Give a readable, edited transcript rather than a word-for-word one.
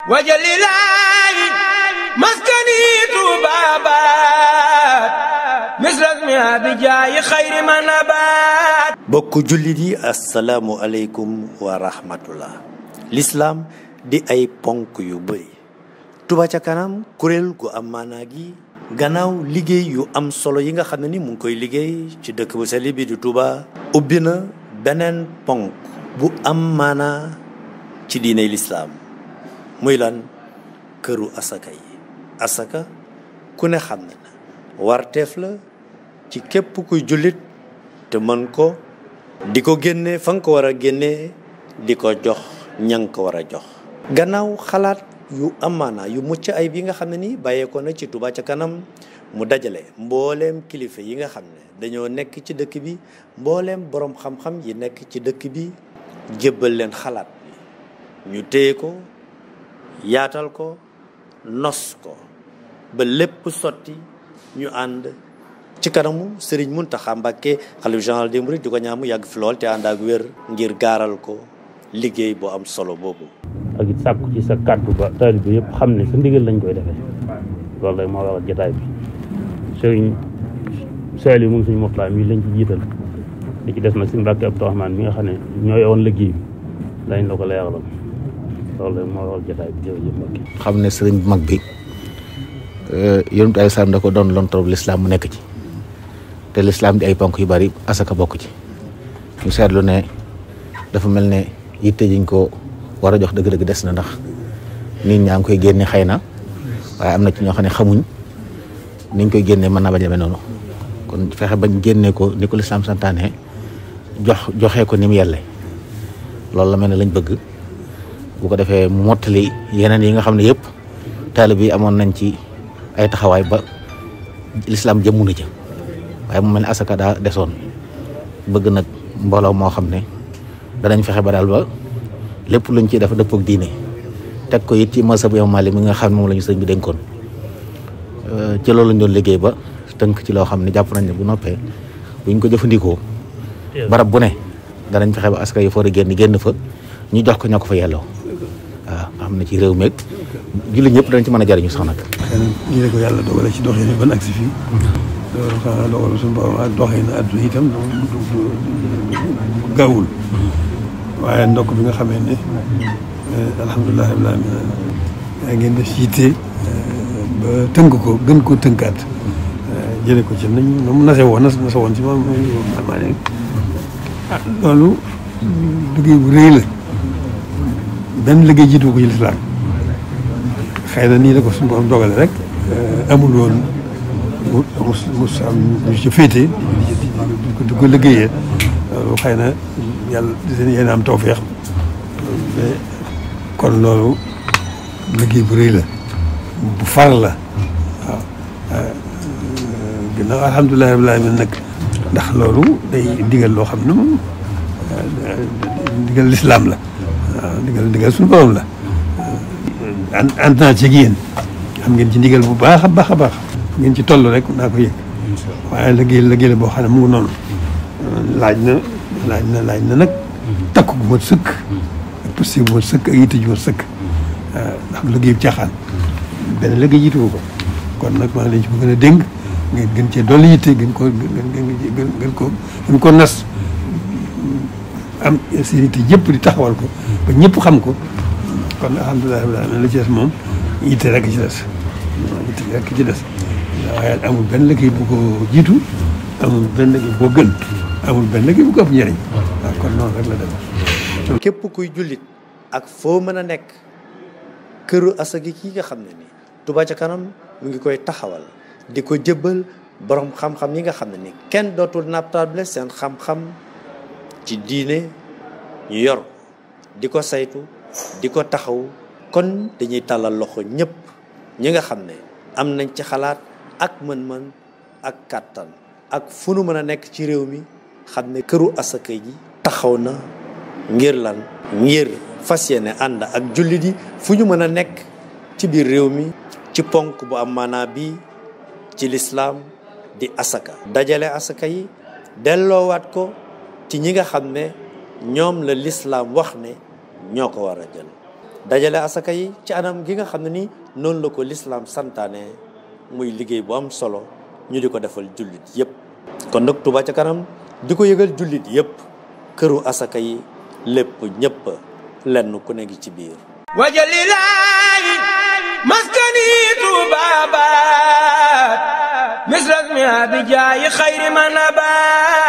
wajalilaayi maskani tuubaabaat misrasmi abijaayi xayri manabaat. bokk jullit yi asalaamu aleykum wa rahmatullah. l'islam di ay ponk yu bëri. Touba ca kanam kuréel gu am maanaa gi gannaaw liggéey yu am solo yi nga xam ne ni mu ngi koy liggéey ci dëkk bu sell bi di Touba ubbi na beneen ponk bu am maanaa ci diiney lislaam muy lan këru asaka yi. asaka ku ne xam ne warteef la ci képp kuy jullit te mën ko di ko génne fa nga ko war a génne di ko jox ña nga ko war a jox. gannaaw xalaat yu amaana yu mucc ay bi nga xam ne ni bàyyeekoo na ci Touba ca kanam mu dajale mbooleem kilifa yi nga xam ne dañoo nekk ci dëkk bi mbooleem boroom xam-xam yi nekk ci dëkk bi jébbal leen xalaat bi ñu téye ko yaatal ko nos ko ba lépp sotti ñu ànd ci kanamu Serigne Mountakha Mbacké xalifa général des mourides di ko ñaan mu yàgg fi lool te ànd ak wér ngir gaaral ko liggéey bu am solo boobu. ak it sàkku ci sa kàddu ba taalibe bi yëpp xam ne sa ndigal lañ koy defee loolu rek moo waral jotaay bi. Serigne Saliou moom suñu Mourtala mi lañ ci jiital li ci des nag suñu Mbacké Abdourahmane mi nga xam ne ñoo yowoon liggéey bi lañ la ko leeralal loolu rek moo waral jotaay bi. jërëjëf Mbacké. xam ne sëriñ bu mag bi yonent ay salaam da ko doon loon trop lislaam mu nekk ci te lislaam di ay ponk yu bari asaka bokk ci ñu seetlu ne dafa mel ne yitte jiñ ko war a jox dëgg-dëgg des na ndax nit ñaa ngi koy génne xëy na waaye am na ci ñoo xam ne xamuñ niñ koy génne mën naa bañ a demee noonu kon fexe bañ génne ko ni ko lislaam santaane joxee ko ni mu yelle loolu la mel ne lañ bëgg bu ko defee mu mottali yeneen yi nga xam ne yëpp taalib yi amoon nañ ci ay taxawaay ba lislaam jëmmu na ca waaye mu mel ne asaka daa desoon bëgg nag mbooloo moo xam ne danañ fexe ba daal ba lépp luñ ciy def dëppoo ak diine teg ko it ci masabu Imam Maalik mi nga xam ne moom la ñu sëñ bi dénkoon ci loolu lañ doon liggéey ba tënk ci loo xam ne jàpp nañ ne bu noppee buñ ko jëfandikoo barab bu ne danañ fexe ba asaka yi foor a génn fa ñu jox ko ñoo ko fa yelloo waaw nga xam ne ci réew meeg julli ñëpp danañ ci mën a jariñu sax nag. xëy na nii la ko yàlla dogale ci doxin ban agsi fii loolu xanaa dogalu suñu borom ak doxin àdduna itam gaawul waaye ndokk bi nga xamee ne alhamdulilah rabbil alamin yaa ngeen def ci yitte ba tënk ko gën koo tënkaat jële ko ci nañ mu nase woon ci moom maa ne loolu liggéey bu rëy la benn liggéey jiitu ko ci lislaam xëy na nii la ko suñu borom dogale rek amul woon mu am ñu ci féete di ko liggéeyee loolu xëy na yàlla yéen am tawfeex kon loolu liggéey bu rëy la bu far la waaw ginnaaw alhamdulilah rabbil alamin nag ndax loolu day ndigal loo xam ne moom ndigal lislaam la waaw ndigal suñu borom la ànd naa ci yéen xam ngeen ci ndigal bu baax a baax a baax ngeen ci toll rek naa ko yëg waaye liggéey la boo xam ne mu ngi noonu laaj na nag takku gu mat sëkk ak posté bu mat sëkk ak yitte ju mat sëkk ndax liggéey bu caaxaan benn liggéey jiituwu ko kon nag maa ngi leen ci bëgg a dénk ngeen gën cee dolli yitte gën ko nas am seen yitte yëpp di taxawal ko ba ñëpp xam ko kon alhamdulilah rabbil alamin la ci des moom yitte rek ci des waaye amul benn liggéey bu ko jiitu amul benn liggéey boo gën amul benn liggéey bu ko ëpp njëriñ waaw kon noonu rek la dem. képp kuy jullit ak foo mën a nekk këru asaka ki nga xam ne ni Touba ca kanam mu ngi koy taxawal di ko jëbbal borom xam-xam yi nga xam ne ni kenn dootul nattable seen xam-xam ci diine ñu yor di ko saytu di ko taxaw kon dañuy tàllal loxo ñëpp ñi nga xam ne am nañ ci xalaat ak mën-mën ak kàttan ak fu nu mën a nekk ci réew mi xam ne këru asaka ji taxaw na ngir lan ngir fas yéene ànd ak jullit yi fu ñu mën a nekk ci biir réew mi ci ponk bu am maanaa bi ci lislaam di asaka dajale asaka yi delloowaat ko ci ñi nga xam ne ñoom la lislaam wax ne ñoo ko war a jël dajale asaka yi ci anam gi nga xam ne ni noonu la ko lislaam santaane muy liggéey bu am solo ñu di ko defal jullit yépp kon nag Touba ca kanam di ko yëgal jullit yépp këru asaka yi lépp ñépp lenn ku ne ngi ci biir wajalilaayi maskani tuubaabaat misras mi abijaayi xayri man abaat